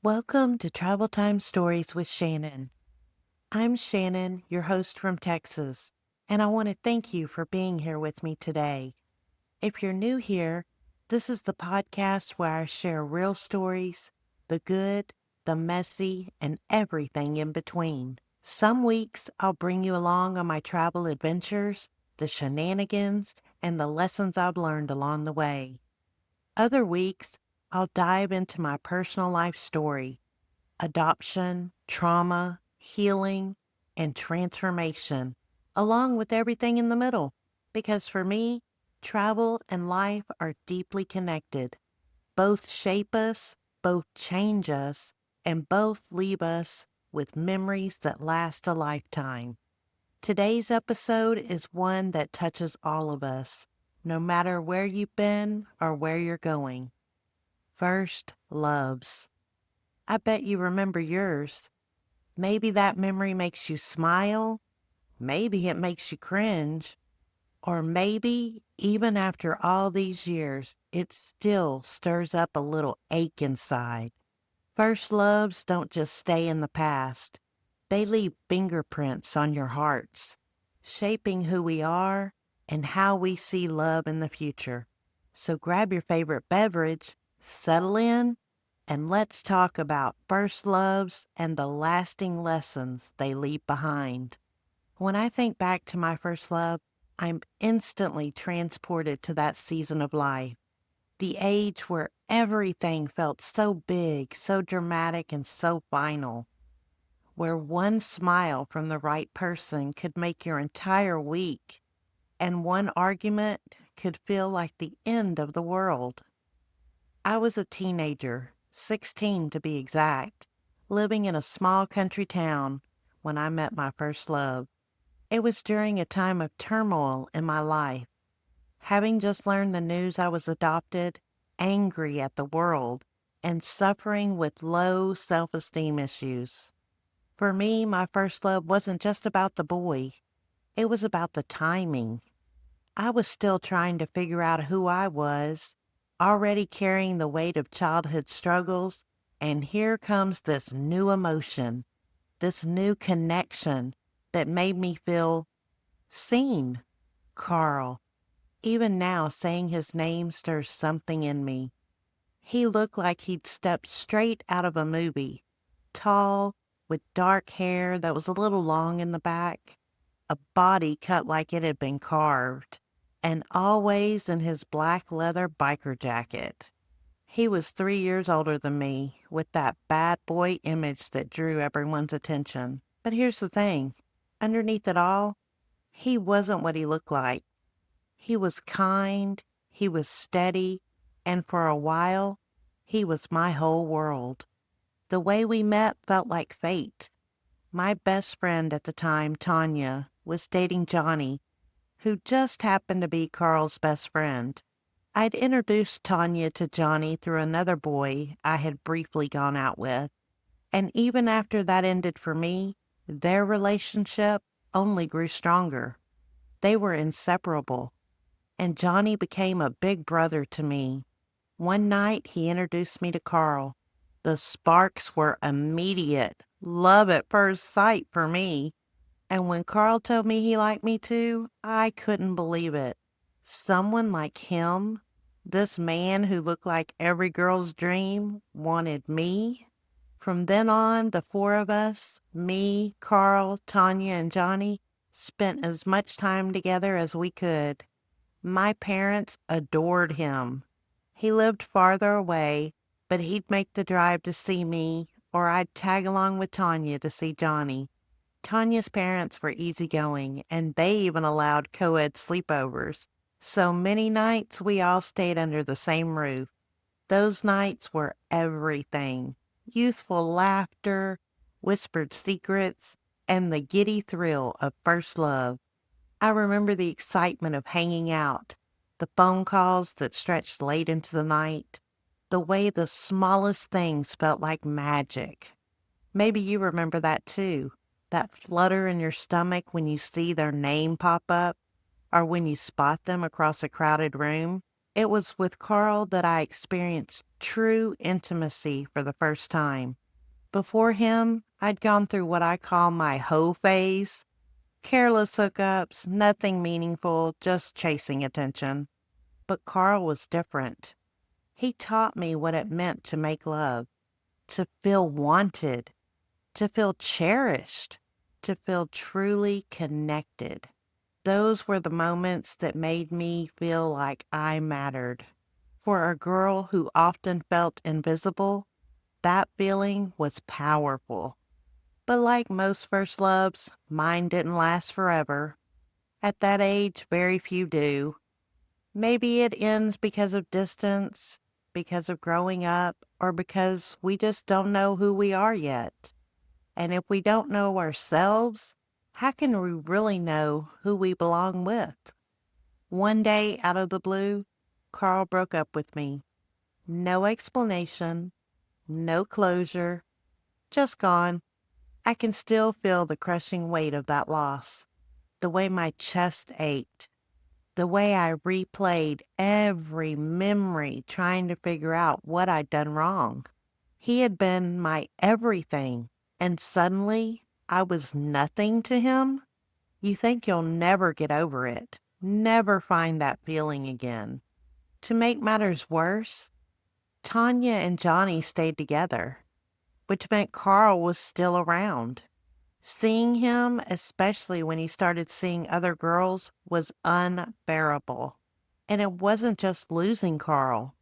Welcome to Travel Time Stories with Shannon. I'm Shannon, your host from Texas, and I want to thank you for being here with me today. If you're new here, this is the podcast where I share real stories, the good, the messy, and everything in between. Some weeks I'll bring you along on my travel adventures, the shenanigans, and the lessons I've learned along the way. Other weeks, I'll dive into my personal life story, adoption, trauma, healing, and transformation, along with everything in the middle. Because for me, travel and life are deeply connected. Both shape us, both change us, and both leave us with memories that last a lifetime. Today's episode is one that touches all of us, no matter where you've been or where you're going. First loves. I bet you remember yours. Maybe that memory makes you smile, maybe it makes you cringe, or maybe even after all these years, it still stirs up a little ache inside. First loves don't just stay in the past. They leave fingerprints on your hearts, shaping who we are and how we see love in the future. So grab your favorite beverage, settle in, and let's talk about first loves and the lasting lessons they leave behind. When I think back to my first love, I'm instantly transported to that season of life, the age where everything felt so big, so dramatic, and so final, where one smile from the right person could make your entire week, and one argument could feel like the end of the world. I was a teenager, 16 to be exact, living in a small country town when I met my first love. It was during a time of turmoil in my life, having just learned the news I was adopted, angry at the world, and suffering with low self-esteem issues. For me, my first love wasn't just about the boy. It was about the timing. I was still trying to figure out who I was, already carrying the weight of childhood struggles, and here comes this new emotion, this new connection that made me feel seen. Carl. Even now, saying his name stirs something in me. He looked like he'd stepped straight out of a movie, tall, with dark hair that was a little long in the back, a body cut like it had been carved, and always in his black leather biker jacket. He was 3 years older than me, with that bad boy image that drew everyone's attention. But here's the thing, underneath it all, he wasn't what he looked like. He was kind, he was steady, and for a while, he was my whole world. The way we met felt like fate. My best friend at the time, Tanya, was dating Johnny, who just happened to be Carl's best friend. I'd introduced Tanya to Johnny through another boy I had briefly gone out with, and even after that ended for me, their relationship only grew stronger. They were inseparable, and Johnny became a big brother to me. One night he introduced me to Carl. The sparks were immediate, love at first sight for me. And when Carl told me he liked me too, I couldn't believe it. Someone like him, this man who looked like every girl's dream, wanted me. From then on, the four of us, me, Carl, Tanya, and Johnny, spent as much time together as we could. My parents adored him. He lived farther away, but he'd make the drive to see me, or I'd tag along with Tanya to see Johnny. Tanya's parents were easygoing, and they even allowed co-ed sleepovers. So many nights we all stayed under the same roof. Those nights were everything. Youthful laughter, whispered secrets, and the giddy thrill of first love. I remember the excitement of hanging out, the phone calls that stretched late into the night, the way the smallest things felt like magic. Maybe you remember that too, that flutter in your stomach when you see their name pop up, or when you spot them across a crowded room. It was with Carl that I experienced true intimacy for the first time. Before him, I'd gone through what I call my hoe phase. Careless hookups, nothing meaningful, just chasing attention. But Carl was different. He taught me what it meant to make love, to feel wanted, to feel cherished, to feel truly connected. Those were the moments that made me feel like I mattered. For a girl who often felt invisible, that feeling was powerful. But like most first loves, mine didn't last forever. At that age, very few do. Maybe it ends because of distance, because of growing up, or because we just don't know who we are yet. And if we don't know ourselves, how can we really know who we belong with? One day, out of the blue, Carl broke up with me. No explanation, no closure, just gone. I can still feel the crushing weight of that loss, the way my chest ached, the way I replayed every memory trying to figure out what I'd done wrong. He had been my everything, and suddenly I was nothing to him. You think you'll never get over it, never find that feeling again. To make matters worse, Tanya and Johnny stayed together, which meant Carl was still around. Seeing him, especially when he started seeing other girls, was unbearable. And it wasn't just losing Carl.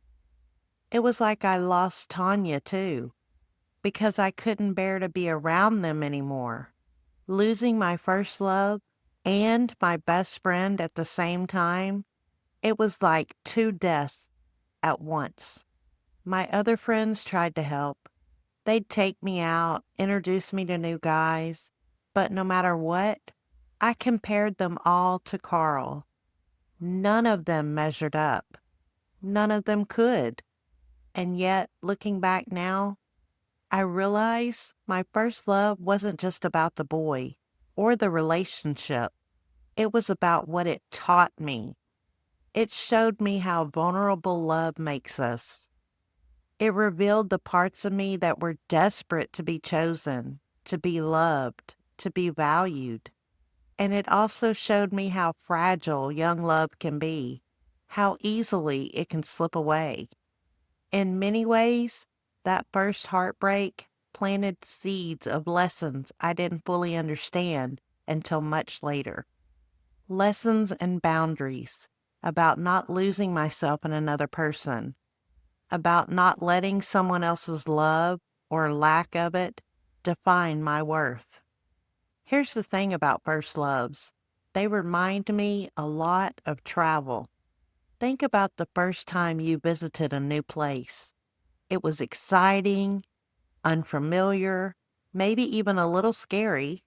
It was like I lost Tanya too, because I couldn't bear to be around them anymore. Losing my first love and my best friend at the same time, it was like two deaths at once. My other friends tried to help. They'd take me out, introduce me to new guys, but no matter what, I compared them all to Carl. None of them measured up. None of them could. And yet, looking back now, I realize my first love wasn't just about the boy or the relationship. It was about what it taught me. It showed me how vulnerable love makes us. It revealed the parts of me that were desperate to be chosen, to be loved, to be valued. And it also showed me how fragile young love can be, how easily it can slip away. In many ways, that first heartbreak planted seeds of lessons I didn't fully understand until much later. Lessons and boundaries about not losing myself in another person, about not letting someone else's love or lack of it define my worth. Here's the thing about first loves. They remind me a lot of travel. Think about the first time you visited a new place. It was exciting, unfamiliar, maybe even a little scary.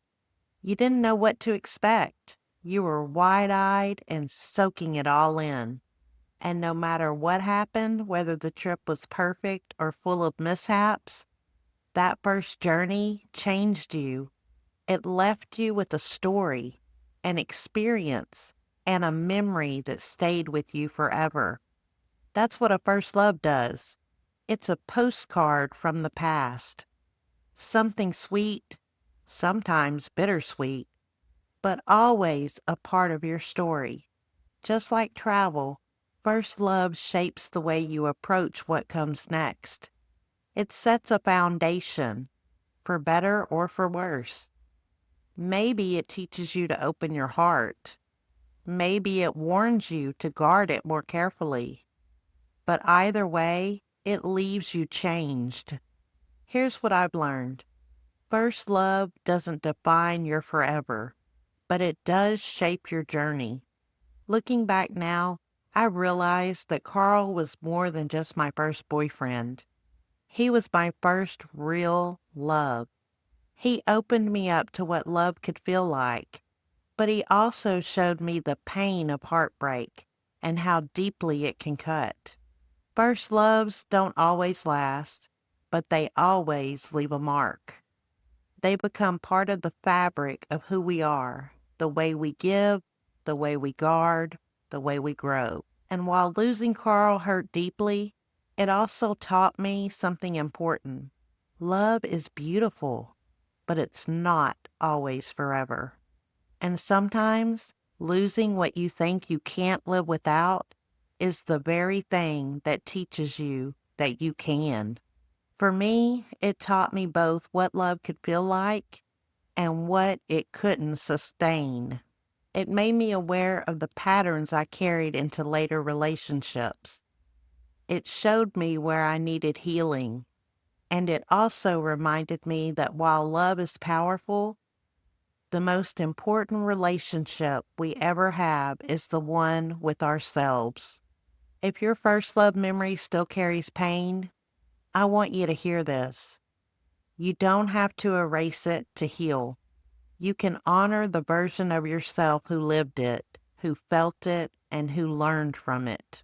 You didn't know what to expect. You were wide-eyed and soaking it all in. And no matter what happened, whether the trip was perfect or full of mishaps, that first journey changed you. It left you with a story, an experience, and a memory that stayed with you forever. That's what a first love does. It's a postcard from the past. Something sweet, sometimes bittersweet, but always a part of your story. Just like travel, first love shapes the way you approach what comes next. It sets a foundation, for better or for worse. Maybe it teaches you to open your heart. Maybe it warns you to guard it more carefully. But either way, it leaves you changed. Here's what I've learned. First love doesn't define your forever, but it does shape your journey. Looking back now, I realize that Carl was more than just my first boyfriend. He was my first real love. He opened me up to what love could feel like, but he also showed me the pain of heartbreak and how deeply it can cut. First loves don't always last, but they always leave a mark. They become part of the fabric of who we are, the way we give, the way we guard, the way we grow. And while losing Carl hurt deeply, It also taught me something important. Love is beautiful, but it's not always forever. And sometimes losing what you think you can't live without is the very thing that teaches you that you can. For me, it taught me both what love could feel like and what it couldn't sustain. It made me aware of the patterns I carried into later relationships. It showed me where I needed healing. And it also reminded me that while love is powerful, the most important relationship we ever have is the one with ourselves. If your first love memory still carries pain, I want you to hear this. You don't have to erase it to heal. You can honor the version of yourself who lived it, who felt it, and who learned from it.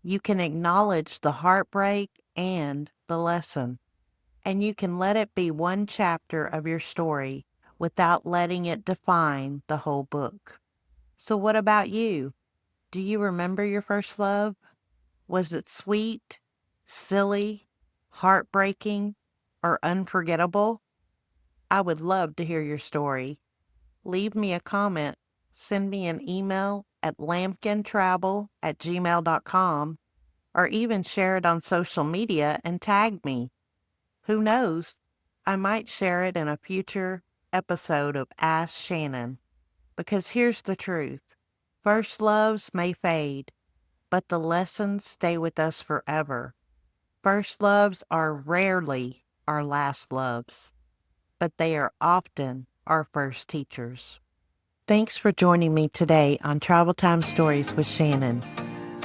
You can acknowledge the heartbreak and the lesson, and you can let it be one chapter of your story without letting it define the whole book. So what about you? Do you remember your first love? Was it sweet, silly, heartbreaking, or unforgettable? I would love to hear your story. Leave me a comment, send me an email at lampkintravel@gmail.com, or even share it on social media and tag me. Who knows? I might share it in a future episode of Ask Shannon. Because here's the truth. First loves may fade, but the lessons stay with us forever. First loves are rarely our last loves, but they are often our first teachers. Thanks for joining me today on Travel Time Stories with Shannon.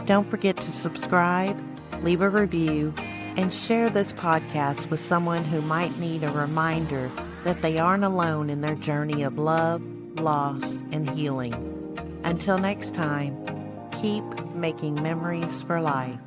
Don't forget to subscribe, leave a review, and share this podcast with someone who might need a reminder that they aren't alone in their journey of love, loss, and healing. Until next time, keep making memories for life.